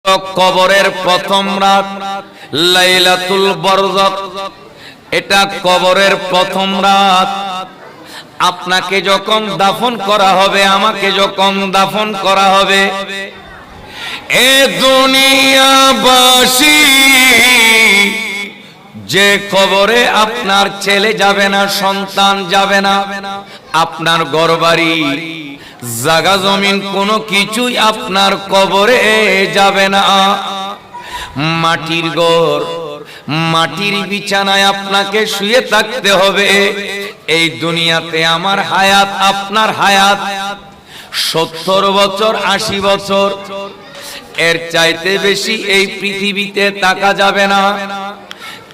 কবরের প্রথম রাত লাইলাতুল বরজাখ। এটা কবরের প্রথম রাত। আপনাকে যখন দাফন করা হবে, আমাকে যখন দাফন করা হবে, এ দুনিয়াবাসী যে কবরে আপনার ছেলে যাবে না, সন্তান যাবে না, আপনার ঘরবাড়ি জায়গা জমিন কোনো কিছুই আপনার কবরে যাবে না। মাটির ঘর, মাটির বিছানায় আপনাকে শুয়ে থাকতে হবে। এই দুনিয়াতে আমার হায়াত, আপনার হায়াত 70 বছর, 80 বছর, এর চাইতে বেশি এই পৃথিবীতে থাকা যাবে না।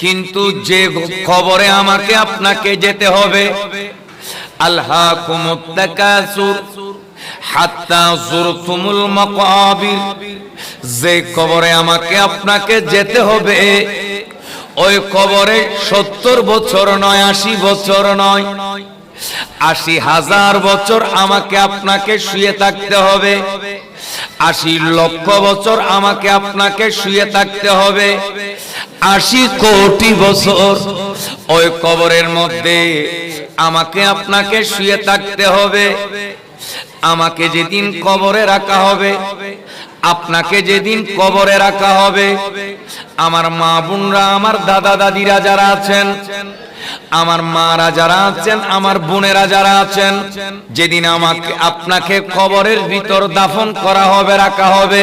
কিন্তু যে কবরে আমাকে আপনাকে যেতে হবে, আলহাকুমুত তাকাসুর হাত্তা যুরতুমুল মাকাবির, যে কবরে আমাকে আপনাকে যেতে হবে, ওই কবরে 70 বছর নয়, 80 বছর নয়, 80,000 বছর আমাকে আপনাকে শুয়ে থাকতে হবে। 80 লক্ষ বছর আমাকে আপনাকে শুয়ে থাকতে হবে। 80 কোটি বছর ওই কবরের মধ্যে আমাকে আপনাকে শুয়ে থাকতে হবে। আমাকে যেদিন কবরে রাখা হবে, আপনাকে যেদিন কবরে রাখা হবে, আমার মা বোনরা, আমার দাদা দাদিরা যারা আছেন, আমার মারা যারা আছেন, আমার বোনেরা যারা আছেন, যেদিন আমাকে আপনাকে কবরের ভিতর দাফন করা হবে, রাখা হবে,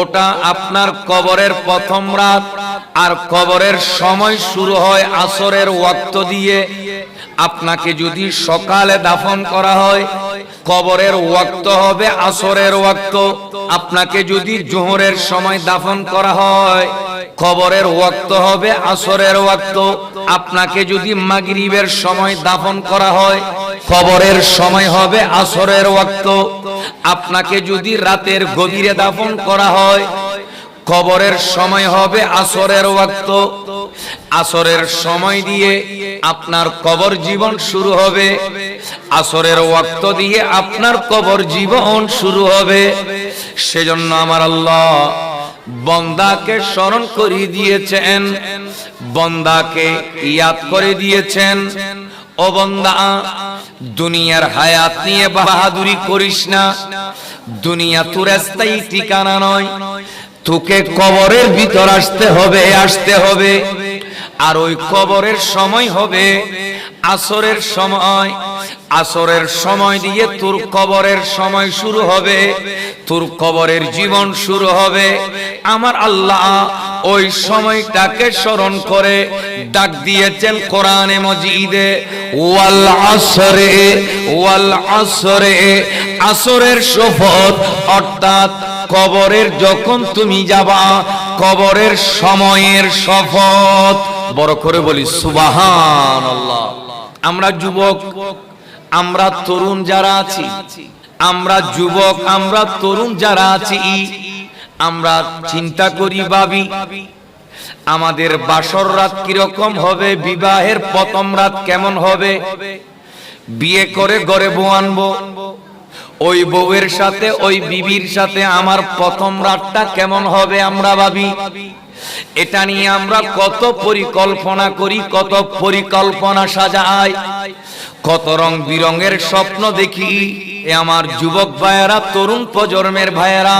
ওটা আপনার কবরের প্রথম রাত। আর কবরের সময় শুরু হয় আসরের ওয়াক্ত দিয়ে। আপনাকে যদি সকালে দাফন করা হয়, কবরের ওয়াক্ত হবে আসরের ওয়াক্ত। আপনাকে যদি জোহরের সময় দাফন করা হয়, কবরের ওয়াক্ত হবে আসরের ওয়াক্ত। আপনাকে যদি মাগরিবের সময় দাফন করা হয়, কবরের সময় হবে আসরের ওয়াক্ত। আপনাকে যদি রাতের গভীরে দাফন করা হয়, কবরের সময় হবে আসরের ওয়াক্ত। আসরের সময় দিয়ে আপনার কবর জীবন শুরু হবে, আসরের ওয়াক্ত দিয়ে আপনার কবর জীবন শুরু হবে। সেজন্য আমার আল্লাহ বান্দাকে স্মরণ করে দিয়েছেন, বান্দাকে ইয়াদ করে দিয়েছেন, ও বান্দা, দুনিয়ার হায়াত নিয়ে বাহাদুরি করিস না। দুনিয়া তোর স্থায়ী ঠিকানা নয়, তোকে কবরের ভিতর আসতে হবে, আসতে হবে। আর ওই কবরের সময় হবে আসরের সময়। আসরের সময় দিয়ে তোর কবরের সময় শুরু হবে, তোর কবরের জীবন শুরু হবে। আমার আল্লাহ ওই সময়টাকে স্মরণ করে ডাক দিয়েছেন কোরআনে মজিদে, ওয়াল আসরে, ওয়াল আসরে, আসরের শপথ। অর্থাৎ কবরের যখন তুমি যাবা, কবরের সময়ের শপথ। বড় করে বলি সুবহানাল্লাহ। আমরা যুবক, আমরা তরুণ যারা আছি, আমরা যুবক, আমরা তরুণ যারা আছি, আমরা চিন্তা করি, ভাবি, আমাদের বাসর রাত কিরকম হবে, বিবাহের প্রথম রাত কেমন হবে, বিয়ে করে ঘরে বউ আনবো, ওই বউয়ের সাথে, ওই বিবির সাথে আমার প্রথম রাতটা কেমন হবে আমরা ভাবি। এটা নিয়ে আমরা কত পরিকল্পনা করি, কত পরিকল্পনা সাজাই, কত রং বিরঙের স্বপ্ন দেখি। এ আমার যুবক ভাইয়েরা, তরুণ প্রজন্মের ভাইয়েরা,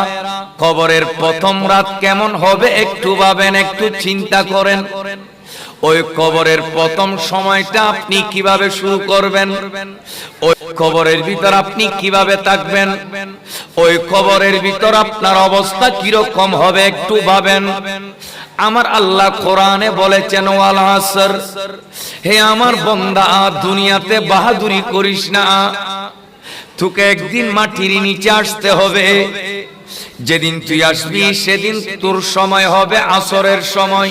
কবরের প্রথম রাত কেমন হবে একটু ভাবেন, একটু চিন্তা করেন। ওই কবরের প্রথম সময়টা আপনি কিভাবে শুরু করবেন, ওই কবরের ভিতর আপনি কিভাবে থাকবেন, ওই কবরের ভিতর আপনার অবস্থা কিরকম হবে একটু ভাবেন। আমার আল্লাহ কোরআনে বলেছেন, ওয়াল আসর, হে আমার বান্দা, দুনিয়াতে বাহাদুরি করিস না। তোকে একদিন মাটির নিচে আসতে হবে। যেদিন তুই আসবি সেদিন তোর সময় হবে আসরের সময়।